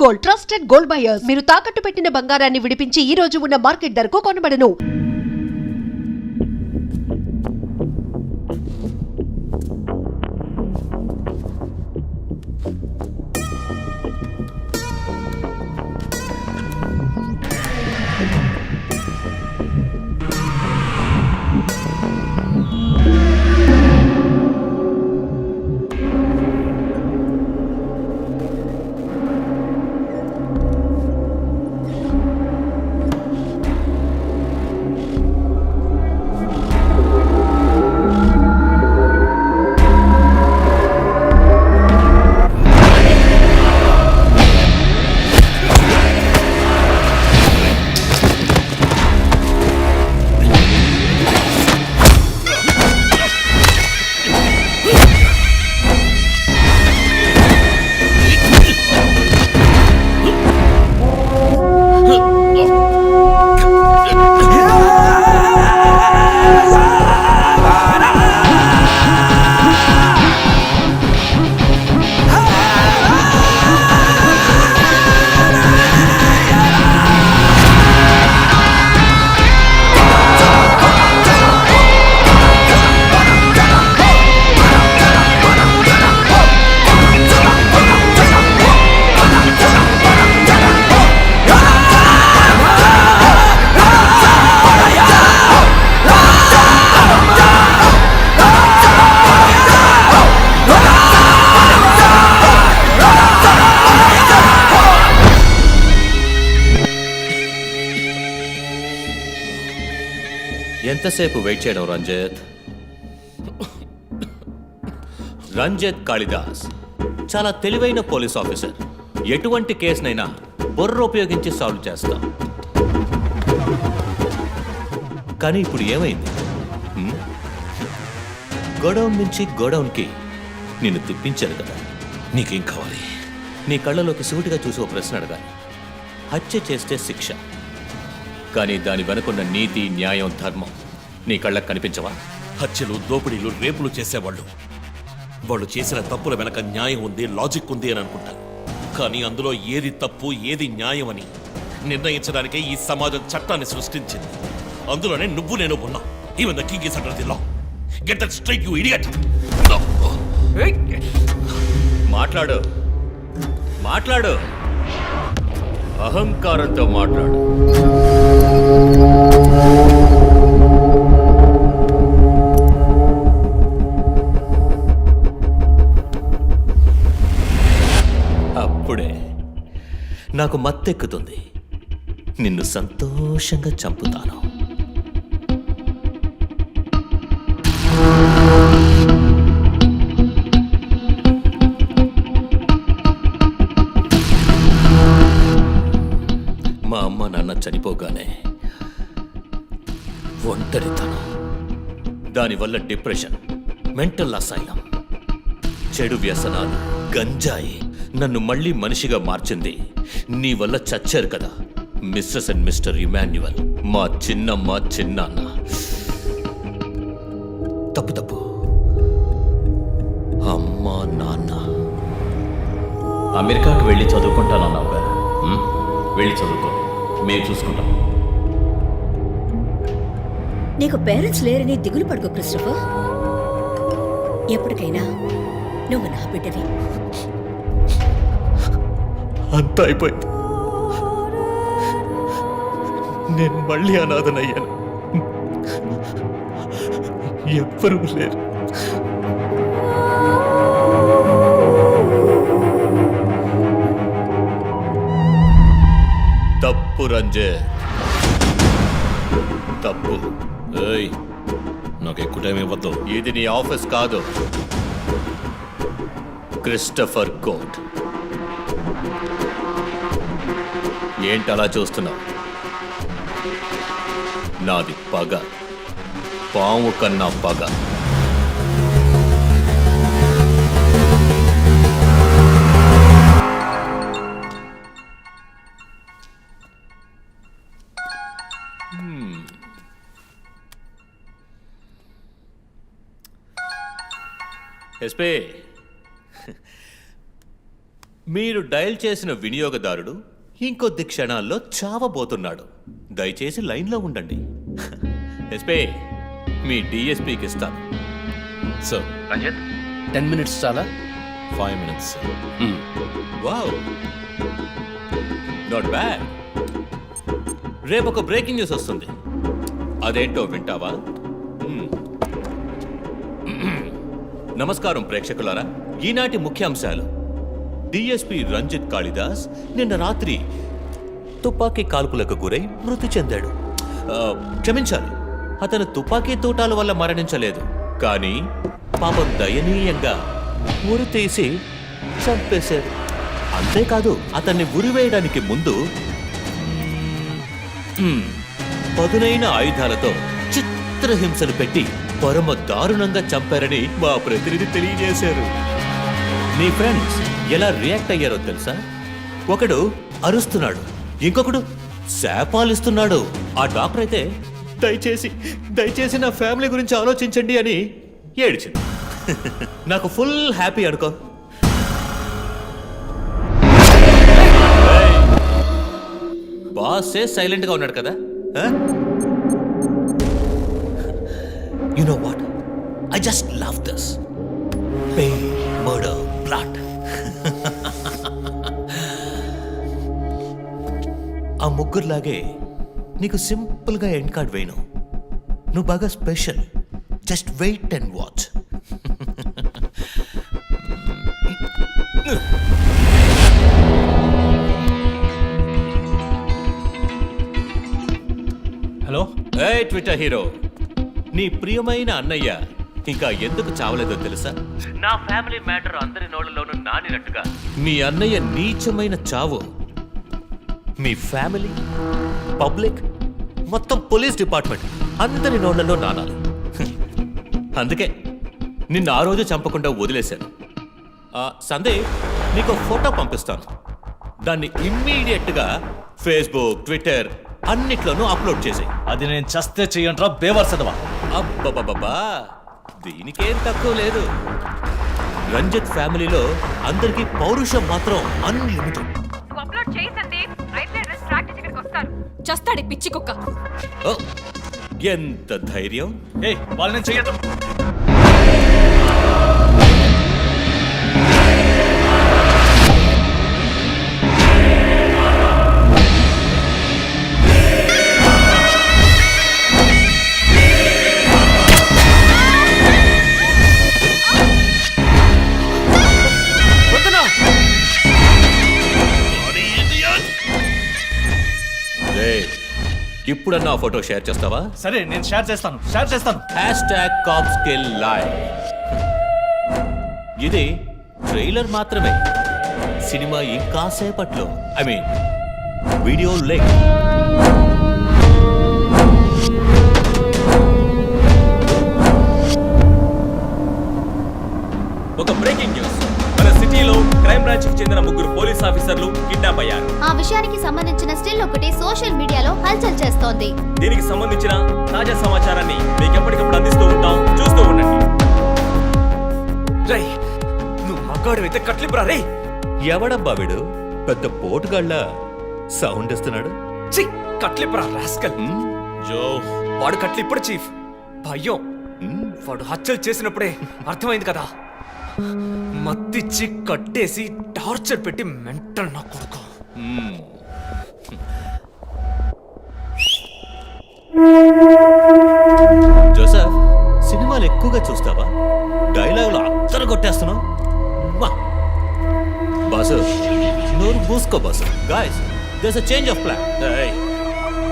Gold, trusted gold buyers. మీరు తాకట్టు పెట్టిన బంగారాన్ని విడిపించి ఈ రోజు ఉన్న మార్కెట్ ధరకు కొనబడను. ఎంతసేపు వెయిట్ చేయడం రంజిత్? రంజిత్ కాళిదాస్ చాలా తెలివైన పోలీస్ ఆఫీసర్. ఎటువంటి కేసునైనా బుర్ర ఉపయోగించి సాల్వ్ చేస్తాం. కానీ ఇప్పుడు ఏమైంది? గోడౌన్ నుంచి గోడౌన్కి నిన్ను తిప్పించారు కదా, నీకేం కావాలి? నీ కళ్ళలోకి సూటిగా చూసి ఒక ప్రశ్న అడగాలి. హత్య చేస్తే శిక్ష, కానీ దాని వెనుకున్న నీతి, న్యాయం, ధర్మం నీ కళ్ళకు కనిపించవా? హత్యలు, దోపిడీలు, రేపులు చేసేవాళ్ళు వాళ్ళు చేసిన తప్పుల వెనక న్యాయం ఉంది, లాజిక్ ఉంది అని అనుకుంటారు. కానీ అందులో ఏది తప్పు, ఏది న్యాయం అని నిర్ణయించడానికే ఈ సమాజం చట్టాన్ని సృష్టించింది. అందులోనే నువ్వు నేను ఉన్నా. Even the king is under the law. Get that straight, you idiot. మాట్లాడు, మాట్లాడు, అహంకారంతో మాట్లాడు. అప్పుడే నాకు మత్తెక్కుతుంది. నిన్ను సంతోషంగా చంపుతాను. మా అమ్మ నాన్న చనిపోగానే ఒంటరితనం, దానివల్ల డిప్రెషన్, మెంటల్ అసైలం, చెడు వ్యసనాలు, గంజాయి నన్ను మళ్ళీ మనిషిగా మార్చింది. నీ వల్ల చచ్చారు కదా మిస్సెస్ అండ్ మిస్టర్ ఇమాన్యువల్, మా చిన్నమ్మ, చిన్నాన్న. తప్పు తప్పు, అమ్మ, నాన్న. అమెరికాకి వెళ్ళి చదువుకుంటానన్నావు కదా, వెళ్ళి చదువుకో, మేము చూసుకుంటాం. నీకు పేరెంట్స్ లేరని దిగులు పడుకో క్రిస్టఫర్. ఎప్పటికైనా నువ్వు నా బిడ్డవి. అంతా అయిపోయింది. నేను మళ్ళీ అనాథనయ్యాను. ఎవ్వరూ లేరు. తప్పు రంజిత్, తప్పు. ఏయ్, నాకు ఎక్కువ టైం ఇవ్వద్దు. ఇది నీ ఆఫీస్ కాదు, క్రిస్టఫర్ కోర్ట్. ఏంటలా చూస్తున్నావు? నాది పగ, పాము కన్నా పగ. ఎస్పీ, మీరు డయల్ చేసిన వినియోగదారుడు ఇంకొద్ది క్షణాల్లో చావబోతున్నాడు. దయచేసి లైన్లో ఉండండి. ఎస్పీ, మీ డిఎస్పీకి ఇస్తాను. సార్, 10 minutes చాలా? 5 minutes. Wow, not bad. రేపు ఒక బ్రేకింగ్ న్యూస్ వస్తుంది. అదేంటో వింటావా? నమస్కారం ప్రేక్షకులారా. ఈనాటి ముఖ్యాంశాలు: డిఎస్పీ రంజిత్ కాళిదాస్ నిన్న రాత్రి తుపాకీ కాల్పులకు గురై మృతి చెందాడు. క్షమించాలి, అతను తుపాకీ తూటాల వల్ల మరణించలేదు, కానీ పాపం దయనీయంగా ఉరి తీసి చంపేశారు. అంతేకాదు, అతన్ని ఉరివేయడానికి ముందు పదునైన ఆయుధాలతో చిత్రహింసలు పెట్టి పరమ దారుణంగా చంపారని మా ప్రతినిధి తెలియజేశారు. నీ ఫ్రెండ్స్ ఎలా రియాక్ట్ అయ్యారో తెలుసా? ఒకడు అరుస్తున్నాడు, ఇంకొకడు శాపాలిస్తున్నాడు. ఆ డాక్టర్ అయితే దయచేసి నా ఫ్యామిలీ గురించి ఆలోచించండి అని ఏడిచింది. నాకు ఫుల్ హ్యాపీ అనుకో. బాసే సైలెంట్ గా ఉన్నాడు కదా. You know what, I just love this. Pain, murder, blood. ఆ ముగ్గురులాగే నీకు సింపుల్ గా ఎండ్ కార్డ్ వేయను. నువ్వు బాగా special. Just wait and watch. Hello, ఏ ట్విట్టర్ హీరో, నీ ప్రియమైన అన్నయ్య ఇంకా ఎందుకు చావలేదో తెలుసా? నా ఫ్యామిలీ మ్యాటర్ అందరి నోళ్ళలోనూ నానినట్టుగా మీ అన్నయ్య నీచమైన చావు మీ ఫ్యామిలీ, పబ్లిక్, మొత్తం పోలీస్ డిపార్ట్మెంట్ అందరి నోళ్లలో నానాలి. అందుకే నిన్ను ఆ రోజు చంపకుండా వదిలేశాను. సందేహ్, నీకు ఫోటో పంపిస్తాను. దాన్ని ఇమ్మీడియట్గా ఫేస్బుక్, ట్విట్టర్ అన్నిట్లోనూ అప్లోడ్ చేసాయి. అది నేను చస్తే చెయ్యంట్రా బేవర్సదవా. అబ్బబ్బబ్బా, దీనికేం తక్కువ లేదు. రంజిత్ ఫ్యామిలీలో అందరికీ పౌరుషం మాత్రం అన్లిమిటెడ్. చస్తాడి పిచ్చి కుక్క. ఓ, ఎంత ధైర్యం! వాళ్ళని చెయ్యదు. ఇప్పుడన్నా ఆ ఫోటో షేర్ చేస్తావా? సరే, నేను షేర్ చేస్తాను. #CopsKillLive. ఇది ట్రైలర్ మాత్రమే. సినిమా ఇంకా సేపట్లో, ఐ మీన్ వీడియో లింక్. ఒక బ్రేకింగ్ న్యూస్. మన సిటీలో క్రైమ్ బ్రాంచ్ కి చెందిన 3 పోలీస్ ఆఫీసర్లు కిడ్నాప్ అయ్యారు. ఆ విషయానికి సంబంధించిన స్టిల్ ఒకటి సోషల్ మీడియాలో హల్చల్ చేస్తోంది. దీనికి సంబంధించిన తాజా సమాచారాన్ని మీకు ఎప్పటికప్పుడు అందిస్తూ ఉంటాం, చూస్తూ ఉండండి. రేయ్, నువ్వు మగాడివైతే కట్లిపురా రే. ఎవడబ్బా వీడు పెద్ద పోటుగాళ్ళ సౌండ్ ఇస్తున్నాడు? చి, కట్లిపురా రాస్కల్. జో, వాడు కట్లిప్పుడు చీఫ్. భయం. వాడు హత్యలు చేసినప్పుడే అర్థమైంది కదా. మత్తిచ్చి కట్టేసి టార్చర్ పెట్టి మెంటల్ నా కొడుకు. జోసఫ్, సినిమాలు ఎక్కువగా చూస్తావా? డైలాగులు అత్తరు కొట్టేస్తున్నావు. బాసు, నోరు మూసుకో boss. Guys, there's a change of plan.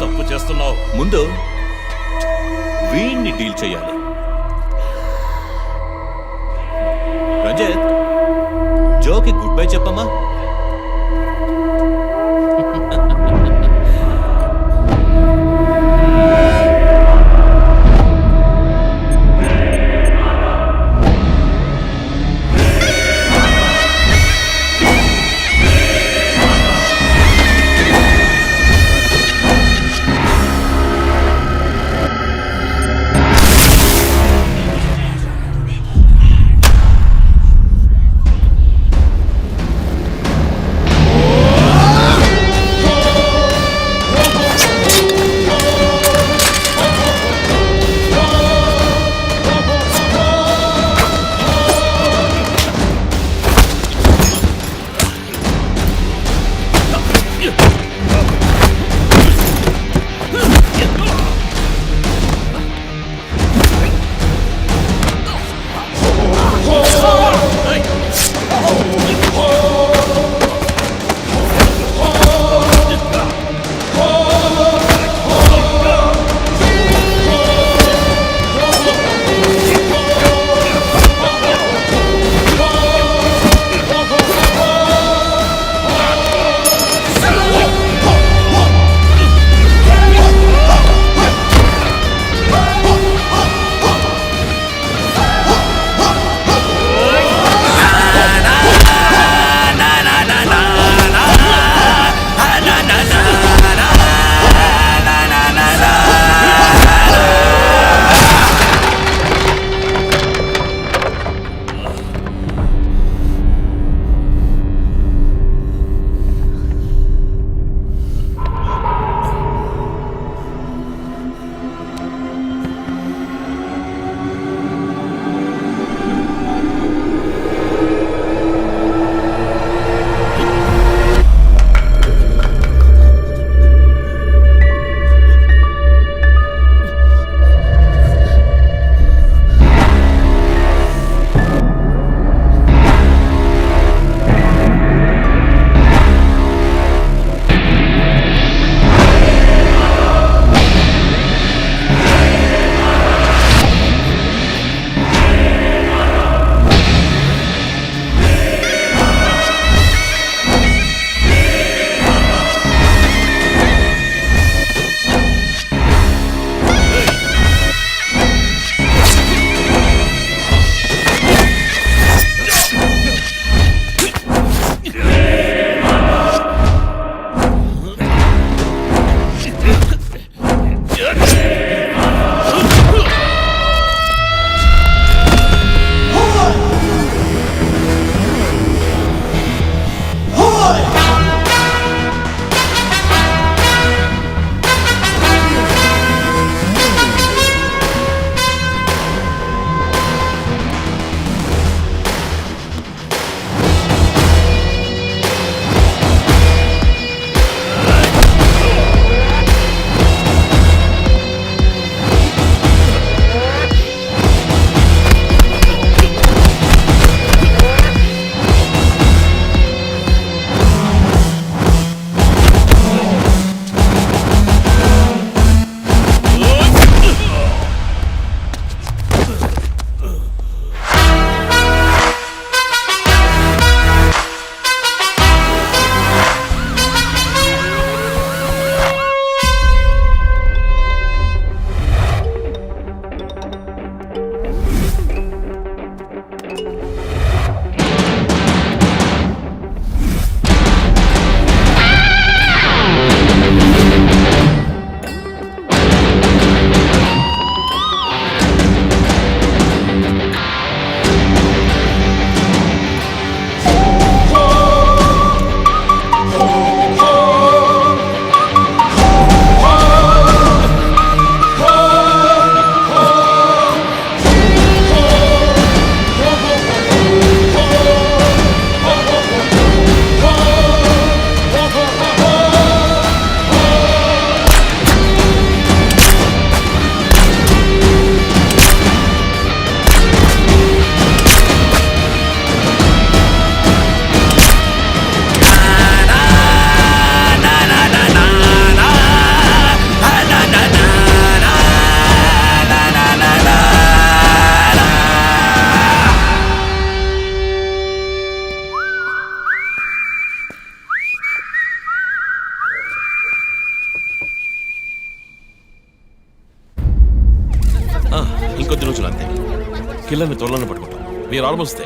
తప్పు చేస్తున్నావు. ముందు వీణ్ణి డీల్ చేయాలి. రంజిత్, జోకి గుడ్ బై చెప్పమ్మా. కొద్ది రోజులు అంతే. కిల్లర్ని త్వరలోనే పట్టుకుంటాం. వీఆర్ ఆల్మోస్ట్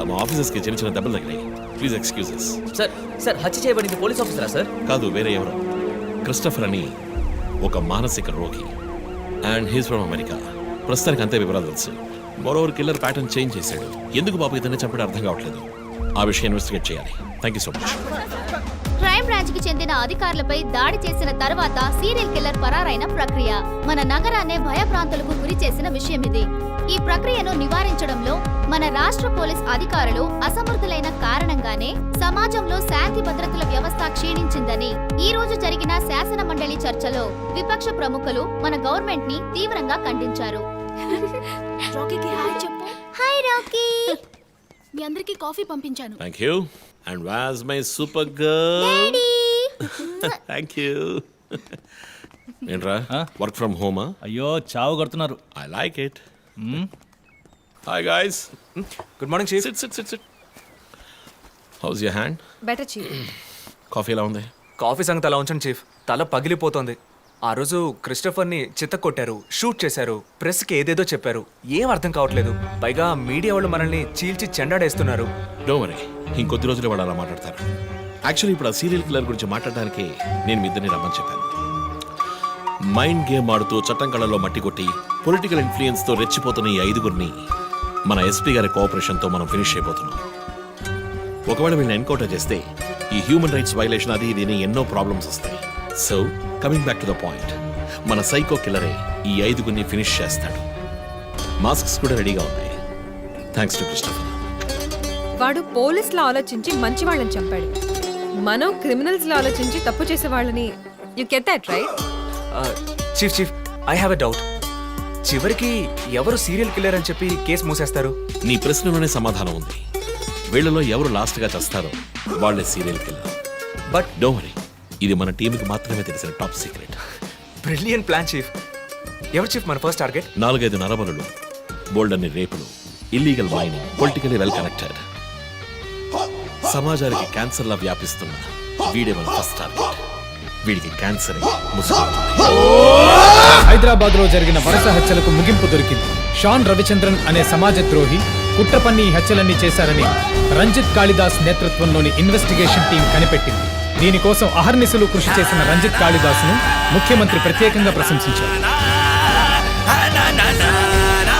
మా ఆఫీసర్స్కి చిన్న చిన్న దెబ్బలు తగిలాయి. Please excuses. సార్ హత్య చేయబడింది పోలీస్ ఆఫీసరా సార్? కాదు, వేరే ఎవరు. క్రిస్టఫర్ అని ఒక మానసిక రోగి, అండ్ హీస్ ఫ్రమ్ అమెరికా. ప్రస్తుతానికి అంతే వివరాలు తెలుసు. మరోవర్ కిల్లర్ ప్యాటర్న్ చేంజ్ చేశాడు. ఎందుకు బాబు ఇతన్ని చంపడం అర్థం కావట్లేదు. ఆ విషయం ఇన్వెస్టిగేట్ చేయాలి. Thank you so much. Crime branch కి చెందిన అధికారులపై దాడి చేసిన తర్వాత సీరియల్ కిల్లర్ పరారైన ప్రక్రియ మన నగరాన్నే భయభ్రాంతులకు గురి చేసిన విషయం ఇది. ఈ ప్రక్రియను నివారించడంలో మన రాష్ట్ర పోలీస్ అధికారులు అసమర్థులైన కారణంగానే సమాజంలో శాంతి భద్రతల వ్యవస్థ క్షీణించిందని ఈ రోజు జరిగిన శాసన మండలి చర్చలో విపక్ష ప్రముఖులు మన గవర్నమెంట్ ని తీవ్రంగా ఖండించారు. రాకీకి హాయ్ చెప్పు. Hi Rocky. మీ అందరికి కాఫీ పంపించాను. Thank you. And was my super girl. Thank you. ఏంట్రా వర్క్ ఫ్రమ్ హోమా? అయ్యో చావు కొడుతున్నారు. I like it. Hi guys. Good morning chief. Sit sit sit sit. How's your hand? Better chief. Coffee ఎలా ఉంది? కాఫీ సంగతి అలా ఉంచండి చీఫ్. తల పగిలిపోతోంది. ఆ రోజు క్రిస్టఫర్ని చిత్తకొట్టారు, షూట్ చేశారు, ప్రెస్కి ఏదేదో చెప్పారు. ఏం అర్థం కావట్లేదు. పైగా మీడియా వాళ్ళు మనల్ని చీల్చి చెండాడేస్తున్నారు. డోంట్ వరీ, ఇంకొద్ది రోజులు వాళ్ళు అలా మాట్లాడతారు. యాక్చువల్లీ ఇప్పుడు ఆ సీరియల్ కిల్లర్ గురించి మాట్లాడడానికి నేను మీ ఇద్దరిని రమ్మని చెప్పాను. మైండ్ గేమ్ ఆడుతూ చట్టం కళ్ళలో మట్టి కొట్టి పొలిటికల్ ఇన్ఫ్లుయెన్స్తో రెచ్చిపోతున్న ఈ 5గురిని మన ఎస్పీ గారి కోఆపరేషన్తో మనం ఫినిష్ అయిపోతున్నాం. ఒకవేళ వీళ్ళని ఎన్కౌంటర్ చేస్తే ఈ హ్యూమన్ రైట్స్ వైలేషన్ అది ఇది ఎన్నో ప్రాబ్లమ్స్ వస్తాయి. So coming back to the point, మన సైకో కిల్లరే ఈ 5గురిని ఫినిష్ చేస్తాడు. మాస్క్స్ కూడా రెడీగా ఉన్నాయి. Thanks to Christopher. వాడు పోలీసులా ఆలోచించి మంచి వాళ్ళని చంపాడు. మనం క్రిమినల్స్ లా ఆలోచించి తప్పు చేసే వాళ్ళని. You get that right? Chief I have a doubt. చివరికి ఎవరు సీరియల్ కిల్లర్ అని చెప్పి కేసు మూసేస్తారు? నీ ప్రశ్నలోనే సమాధానం ఉంది. వీళ్ళలో ఎవరు లాస్ట్గా చేస్తారో వాళ్ళే serial killer. But don't worry, ఇది మన టీంకి మాత్రమే తెలిసిన top secret. Brilliant plan chief. ఎవరు చీఫ్ మన ఫస్ట్ టార్గెట్? 4-5 నరబలులు, బోల్డన్ని రేపులు, illegal mining, politically well connected, సమాజానికి క్యాన్సర్లా వ్యాపిస్తున్న వీడే మన ఫస్ట్ టార్గెట్. వీడికి క్యాన్సర్ హైదరాబాద్ లో జరిగిన వరుస హత్యలకు ముగింపు దొరికింది. షాన్ రవిచంద్రన్ అనే సమాజ ద్రోహి కుట్ర పన్ని ఈ హత్యలన్నీ చేశారని రంజిత్ కాళిదాస్ నేతృత్వంలోని ఇన్వెస్టిగేషన్ టీం కనిపెట్టింది. దీనికోసం అహర్నిశలు కృషి చేసిన రంజిత్ కాళిదాస్ను ముఖ్యమంత్రి ప్రత్యేకంగా ప్రశంసించారు.